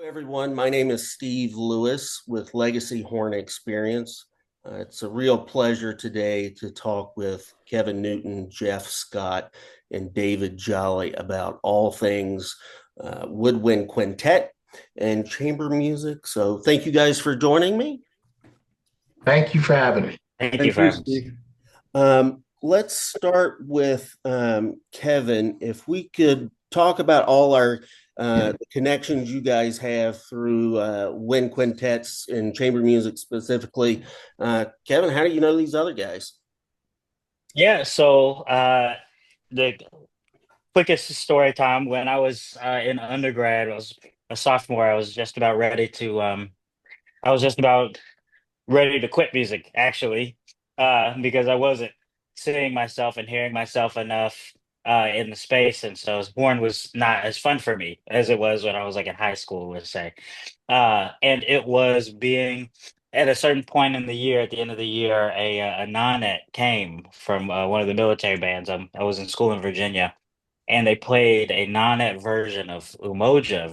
Everyone. My name is Steve Lewis with Legacy Horn Experience. It's a real pleasure today to talk with Kevin Newton, Jeff Scott, and David Jolley about all things woodwind quintet and chamber music. So thank you guys for joining me. Thank you for having me. Thank you Thank for you, having us. Steve. Let's start with Kevin. If we could talk about all our the connections you guys have through wind quintets and chamber music specifically. Kevin, how do you know these other guys? Yeah, so the quickest story time when I was in undergrad, I was a sophomore. I was just about ready to quit music actually, because I wasn't seeing myself and hearing myself enough in the space, and so horn was not as fun for me as it was when I was like in high school, let's say. And it was being at a certain point in the year, at the end of the year, a nonet came from one of the military bands. I was in school in Virginia, and they played a nonet version of Umoja,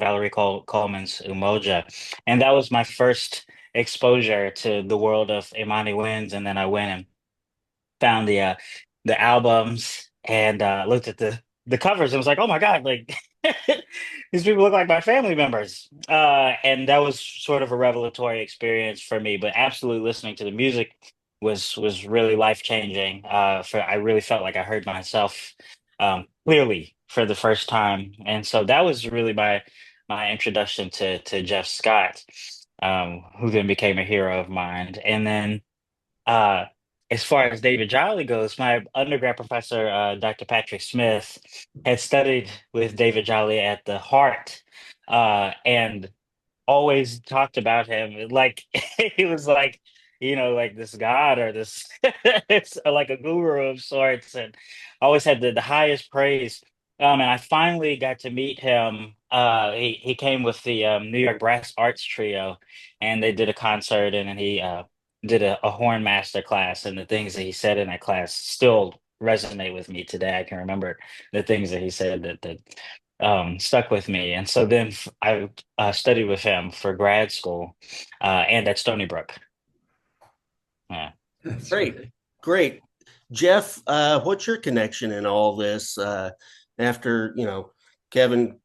Coleman's Umoja, and that was my first exposure to the world of Imani Winds. And then I went and found the albums and looked at the covers and was like, oh my God, like these people look like my family members. And that was sort of a revelatory experience for me. But absolutely listening to the music was really life changing. For I really felt like I heard myself clearly for the first time, and so that was really my introduction to Jeff Scott, who then became a hero of mine. And then uh, as far as David Jolley goes, my undergrad professor, Dr. Patrick Smith, had studied with David Jolley at the Hart, and always talked about him like he was like, like this god or this it's like a guru of sorts, and always had the highest praise. And I finally got to meet him. He came with the New York Brass Arts Trio, and they did a concert, and then he did a horn master class, and the things that he said in that class still resonate with me today. I can remember the things that he said that stuck with me. And so then I studied with him for grad school, and at Stony Brook. Yeah. That's Great, great. great. Jeff, what's your connection in all this? After Kevin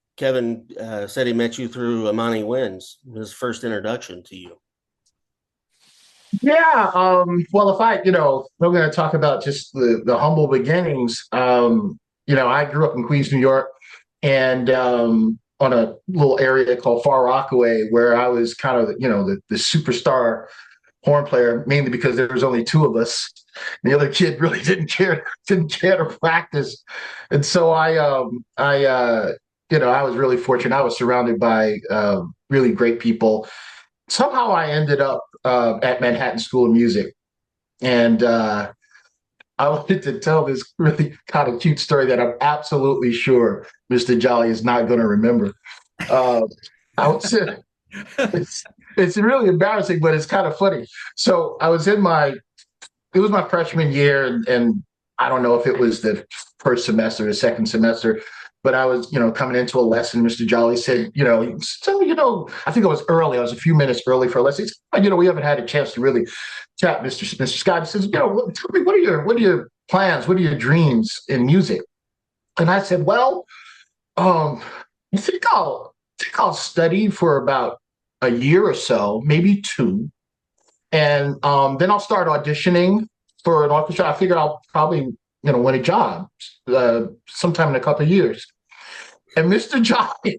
said he met you through Amani Winds, his first introduction to you. Yeah, well, if we're going to talk about just the humble beginnings. I grew up in Queens, New York, and on a little area called Far Rockaway, where I was kind of, the superstar horn player, mainly because there was only two of us. The other kid really didn't care to practice, and so I was really fortunate. I was surrounded by really great people. Somehow I ended up at Manhattan School of Music. And I wanted to tell this really kind of cute story that I'm absolutely sure Mr. Jolly is not going to remember. Uh, I was it's, it's really embarrassing, but it's kind of funny. So it was my freshman year, and I don't know if it was the first semester or second semester, but I was, coming into a lesson. Mr. Jolly said, so, I think I was early. I was a few minutes early for a lesson. He said, we haven't had a chance to really chat, Mr. Scott. He says, tell me, what are your plans? What are your dreams in music? And I said, well, um, I think I'll study for about a year or so, maybe two, and then I'll start auditioning for an orchestra. I figure I'll probably, win a job sometime in a couple of years. And Mr. Johnny,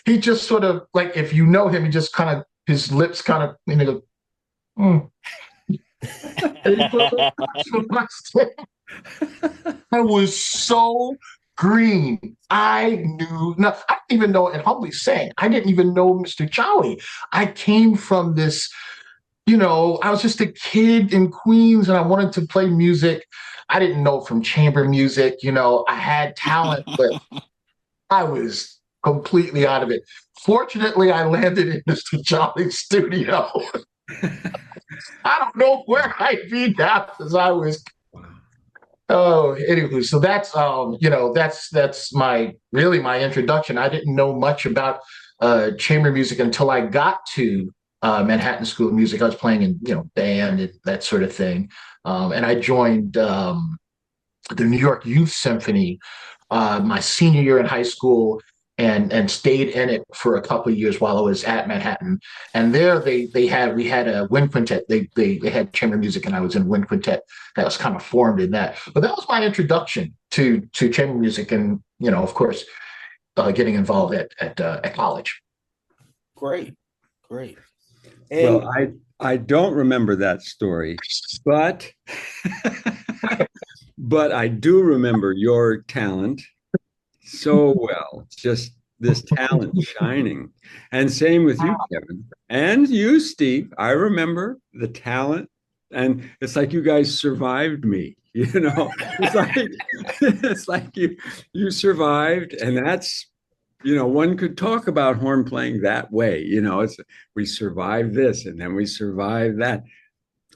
he just sort of like, if you know him, he just kind of, his lips kind of, go, mm. And he put the on my I was so green. I knew no, I didn't even know, and humbly saying, I didn't even know Mr. Jolly. I came from this, I was just a kid in Queens and I wanted to play music. I didn't know from chamber music, I had talent, but I was completely out of it. Fortunately, I landed in Mr. Jolly's studio. I don't know where I'd be now because I was. Oh, anyway, so that's that's my really my introduction. I didn't know much about chamber music until I got to Manhattan School of Music. I was playing in band and that sort of thing, and I joined the New York Youth Symphony my senior year in high school and stayed in it for a couple of years while I was at Manhattan. And there we had a wind quintet. They had chamber music and I was in a wind quintet that was kind of formed in that. But that was my introduction to chamber music and of course getting involved at college. Great, great. Well, And I don't remember that story, but but I do remember your talent so well. Just this talent shining. And same with you, Kevin. And you, Steve. I remember the talent. And it's like you guys survived me. It's like it's like you survived, and that's one could talk about horn playing that way. It's we survived this and then we survived that.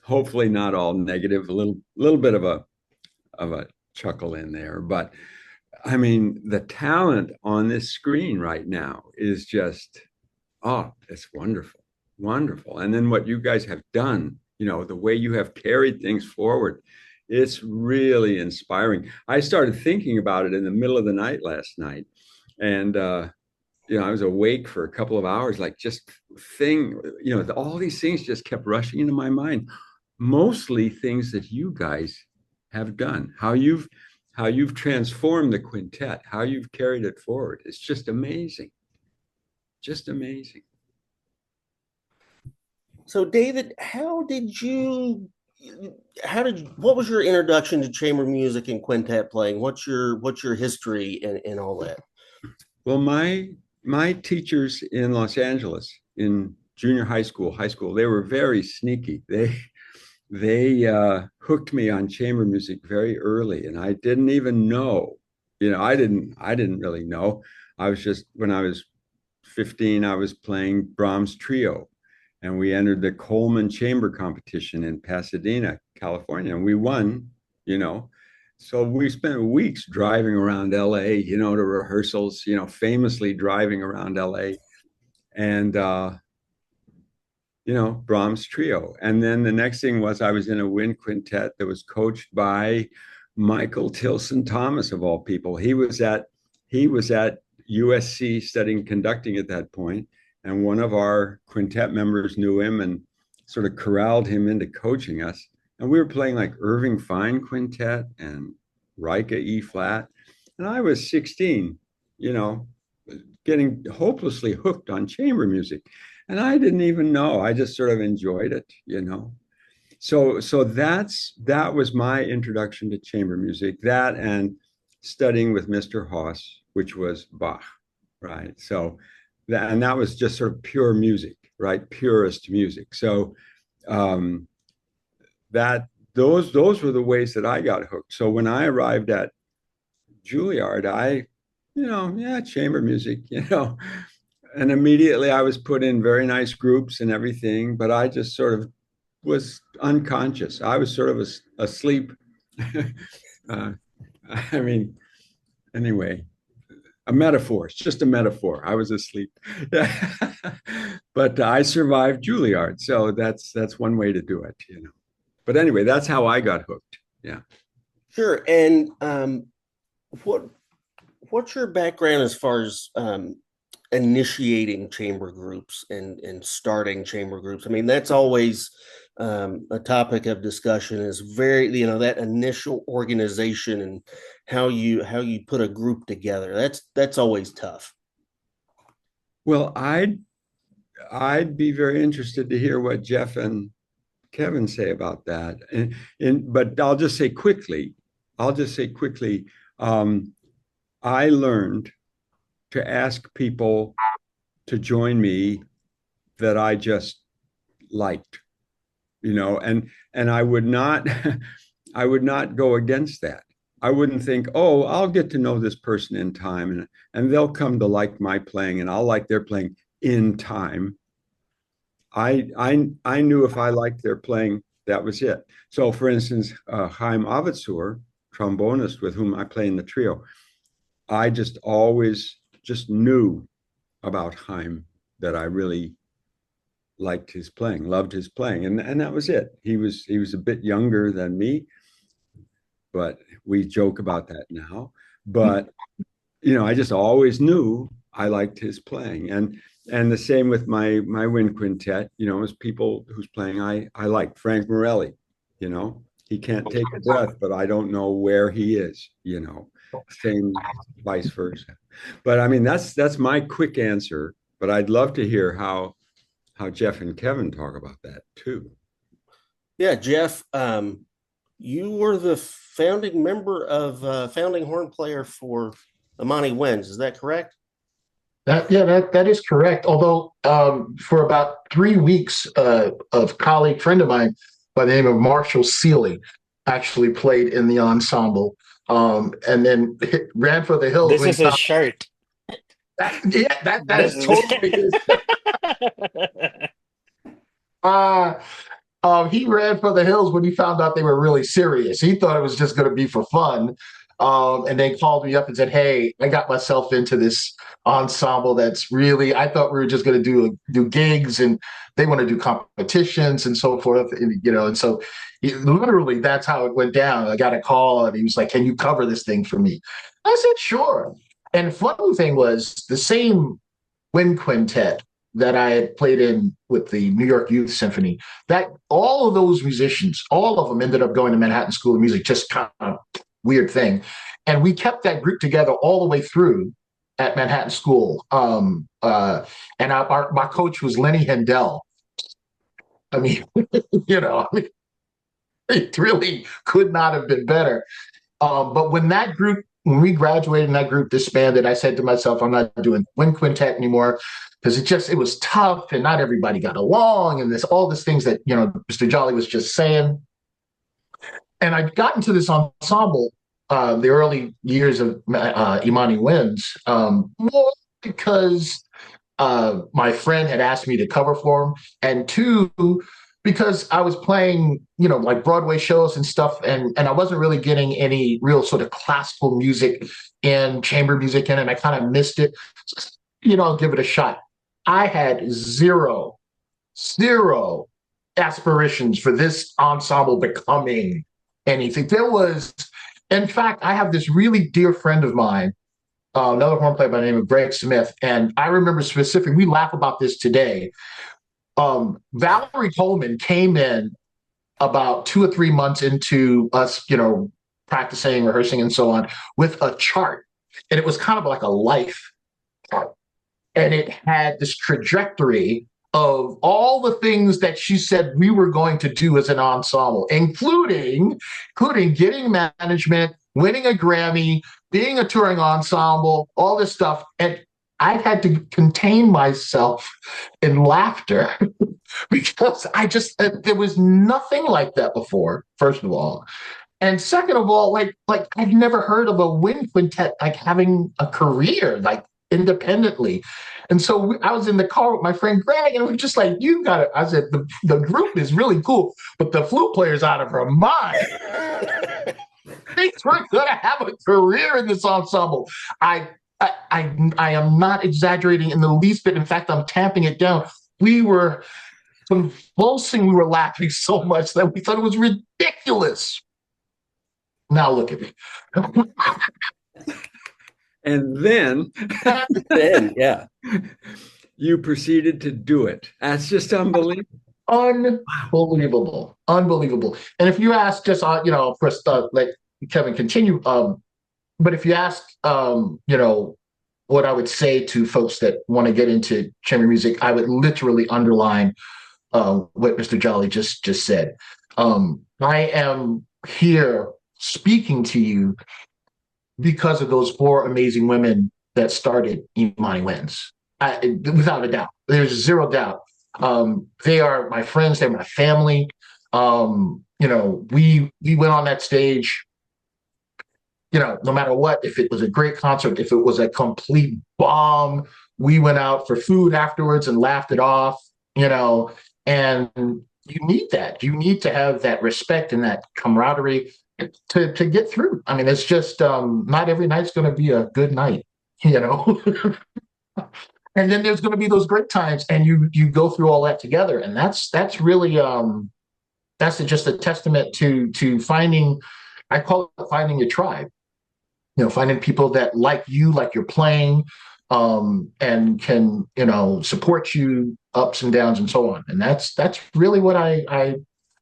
Hopefully not all negative, a little bit of a chuckle in there. But I mean, the talent on this screen right now is just, oh, it's wonderful, wonderful. And then what you guys have done, the way you have carried things forward, it's really inspiring. I started thinking about it in the middle of the night last night. And, I was awake for a couple of hours, like just all these things just kept rushing into my mind, mostly things that you guys have done, how you've transformed the quintet, how you've carried it forward. It's just amazing. Just amazing. so, David, what was your introduction to chamber music and quintet playing? What's your history and all that? Well, my teachers in Los Angeles in junior high school, they were very sneaky. They hooked me on chamber music very early, and I didn't even know. I didn't really know. I was just when I was 15, I was playing Brahms trio, and we entered the Coleman Chamber competition in Pasadena, California, and we won. You know, so we spent weeks driving around LA, to rehearsals. Famously driving around LA, and Brahms trio. And then the next thing was I was in a wind quintet that was coached by Michael Tilson Thomas, of all people. He was at USC studying conducting at that point, and one of our quintet members knew him and sort of corralled him into coaching us. And we were playing like Irving Fine quintet and Rika E flat. And I was 16, getting hopelessly hooked on chamber music. And I didn't even know. I just sort of enjoyed it. So that was my introduction to chamber music. That and studying with Mr. Haas, which was Bach, right? So that was just sort of pure music, right? Purist music. So that those were the ways that I got hooked. So when I arrived at Juilliard, chamber music, and immediately I was put in very nice groups and everything, but I just sort of was unconscious. I was sort of asleep. I mean, anyway, a metaphor. It's just a metaphor. I was asleep, but I survived Juilliard, so that's one way to do it. But anyway, that's how I got hooked. Yeah. Sure. And what's your background as far as initiating chamber groups and starting chamber groups? I mean, that's always a topic of discussion. Is very that initial organization and how you put a group together. That's always tough. Well, I'd be very interested to hear what Jeff and Kevin say about that. But I'll just say quickly. I learned to ask people to join me that I just liked, and I would not I would not go against that. I wouldn't think, oh, I'll get to know this person in time and they'll come to like my playing and I'll like their playing in time. I knew if I liked their playing, that was it. So for instance, Chaim Avitsur, trombonist with whom I play in the trio, I just always just knew about Haim that I really liked his playing, loved his playing, and that was it. He was a bit younger than me, but we joke about that now. But I just always knew I liked his playing, and the same with my wind quintet. As people whose playing I liked. Frank Morelli. He can't take a breath, but I don't know where he is. Same vice versa. But I mean, that's my quick answer. But I'd love to hear how Jeff and Kevin talk about that too. Yeah, Jeff, you were the founding member of founding horn player for Imani Winds. Is that correct? That is correct. Although for about 3 weeks, of colleague friend of mine by the name of Marshall Seeley actually played in the ensemble, and then ran for the hills This when he is his found shirt. that is totally his. Uh, he ran for the hills when he found out they were really serious. He thought it was just going to be for fun. And then called me up and said, "Hey, I got myself into this ensemble that's really, I thought we were just going to do gigs, and they want to do competitions and so forth." And so literally that's how it went down. I got a call and he was like, "Can you cover this thing for me?" I said, "Sure." And funny thing was, the same wind quintet that I had played in with the New York Youth Symphony, that all of those musicians, all of them ended up going to Manhattan School of Music, just kind of weird thing. And we kept that group together all the way through at Manhattan School. And my coach was Lenny Hendel. I mean, it really could not have been better. But when we graduated and that group disbanded, I said to myself, I'm not doing wind quintet anymore, because it was tough and not everybody got along, and all these things that Mr. Jolley was just saying. And I got into this ensemble the early years of Imani Winds, more because my friend had asked me to cover for him, and two, because I was playing, like Broadway shows and stuff, and I wasn't really getting any real sort of classical music and chamber music in, and I kind of missed it. I'll give it a shot. I had zero aspirations for this ensemble becoming anything. In fact, I have this really dear friend of mine, another horn player by the name of Greg Smith, and I remember specifically, we laugh about this today. Valerie Coleman came in about 2 or 3 months into us, practicing, rehearsing, and so on, with a chart. And it was kind of like a life chart. And it had this trajectory of all the things that she said we were going to do as an ensemble, including getting management, winning a Grammy, being a touring ensemble, all this stuff. And I had to contain myself in laughter because there was nothing like that before, first of all. And second of all, like I've never heard of a wind quintet like having a career like independently. And so I was in the car with my friend Greg, and we were just like, "You got it." I said, the group is really cool, but the flute player's out of her mind. Thinks we're going to have a career in this ensemble. I am not exaggerating in the least bit. In fact, I'm tamping it down. We were convulsing. We were laughing so much that we thought it was ridiculous. Now look at me. And then, Yeah. you proceeded to do it. That's just unbelievable. Unbelievable. And if you ask, just of course, let Kevin continue. But if you ask, what I would say to folks that want to get into chamber music, I would literally underline what Mr. Jolley just said. I am here speaking to you because of those 4 amazing women that started Imani Winds. Without a doubt, there's zero doubt. They are my friends. They're my family. We went on that stage. No matter what, if it was a great concert, if it was a complete bomb, we went out for food afterwards and laughed it off. And you need that. You need to have that respect and that camaraderie to get through. I mean, it's just not every night's going to be a good night. And then there's going to be those great times, and you go through all that together, and that's really that's just a testament to finding. I call it finding your tribe. Finding people that like you, like you're playing, and can support you ups and downs and so on. And that's really what I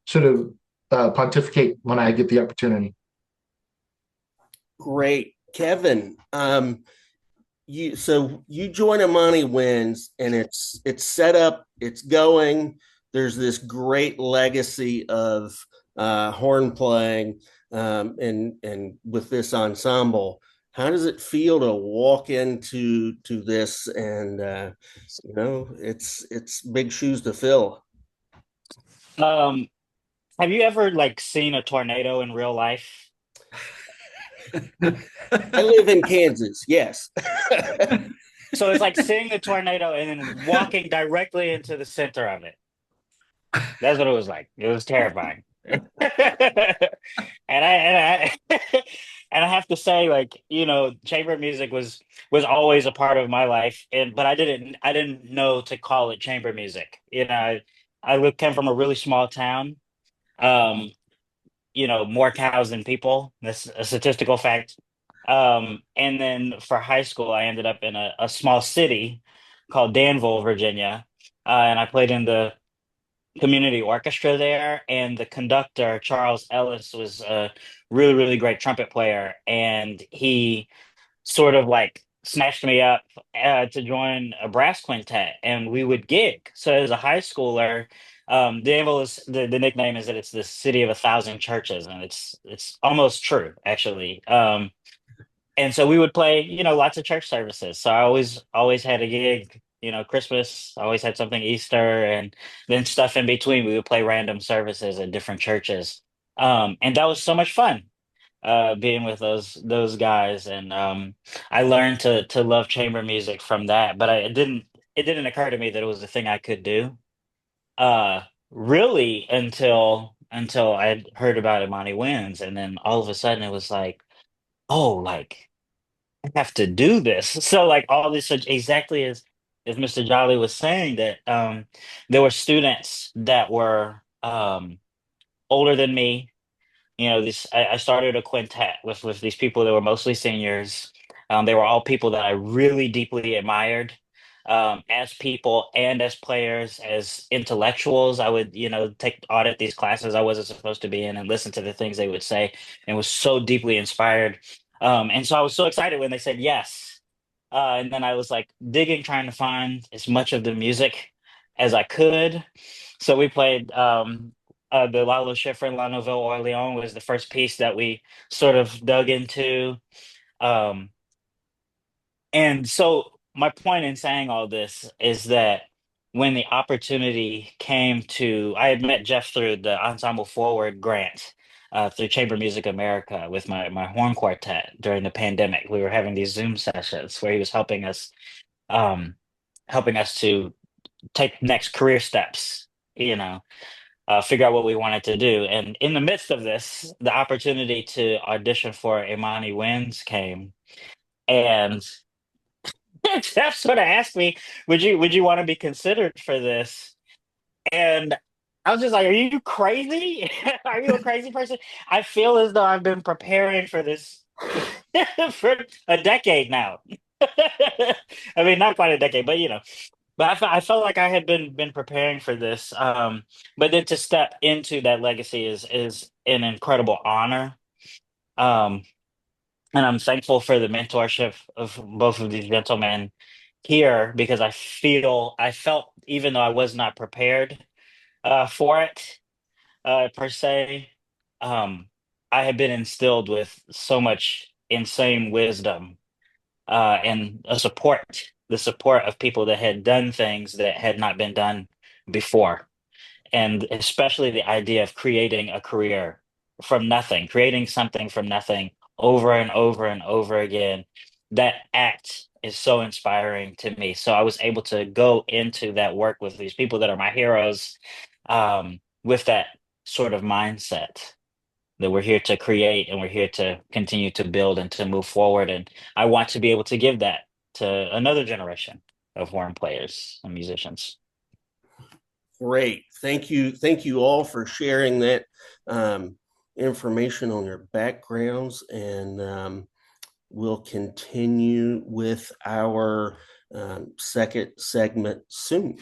sort of pontificate when I get the opportunity. Great, Kevin. You join Amani Winds, and it's set up, it's going. There's this great legacy of horn playing, and with this ensemble. How does it feel to walk into this? And it's big shoes to fill. Um, have you ever like seen a tornado in real life? I live in Kansas. Yes. So it's like seeing the tornado and then walking directly into the center of it. That's what it was like. It was terrifying. And I and I have to say, like, chamber music was always a part of my life, but I didn't know to call it chamber music. Came from a really small town. Um, more cows than people. That's a statistical fact. And then for high school, I ended up in a small city called Danville, Virginia. And I played in the community orchestra there. And the conductor, Charles Ellis, was a really, really great trumpet player. And he sort of like snatched me up to join a brass quintet, and we would gig. So as a high schooler, Danville is the nickname is that it's the city of 1,000 churches, and it's almost true actually. And so we would play, lots of church services. So I always had a gig. Christmas, I always had something, Easter, and then stuff in between. We would play random services at different churches, and that was so much fun being with those guys, and I learned to love chamber music from that. But it didn't occur to me that it was a thing I could do, really, until I heard about Imani Winds, and then all of a sudden it was like, oh, like I have to do this. So like all this, exactly as Mr. Jolly was saying, that there were students that were older than me. This I started a quintet with these people that were mostly seniors. They were all people that I really deeply admired, as people and as players, as intellectuals. I would, take audit these classes I wasn't supposed to be in and listen to the things they would say, and was so deeply inspired. And so I was so excited when they said yes. And then I was like digging, trying to find as much of the music as I could. So we played the Lalo Schifrin and La Nouvelle Orleans was the first piece that we sort of dug into. Um, and so my point in saying all this is that when the opportunity came I had met Jeff through the Ensemble Forward grant through Chamber Music America with my horn quartet during the pandemic. We were having these Zoom sessions where he was um, helping us to take next career steps. Figure out what we wanted to do. And in the midst of this, the opportunity to audition for Imani Winds came. And Jeff sort of asked me, would you want to be considered for this? And I was just like, are you crazy? Are you a crazy person? I feel as though I've been preparing for this for a decade now. I mean, not quite a decade, but but I felt like I had been preparing for this. But then to step into that legacy is an incredible honor. Um, and I'm thankful for the mentorship of both of these gentlemen here, because I felt, even though I was not prepared for it per se, um, I had been instilled with so much insane wisdom, and the support of people that had done things that had not been done before. And especially the idea of creating a career from nothing, creating something from nothing over and over and over again. That act is so inspiring to me. So I was able to go into that work with these people that are my heroes, with that sort of mindset that we're here to create and we're here to continue to build and to move forward. And I want to be able to give that to another generation of horn players and musicians. Great. Thank you. Thank you all for sharing that information on your backgrounds. And we'll continue with our second segment soon.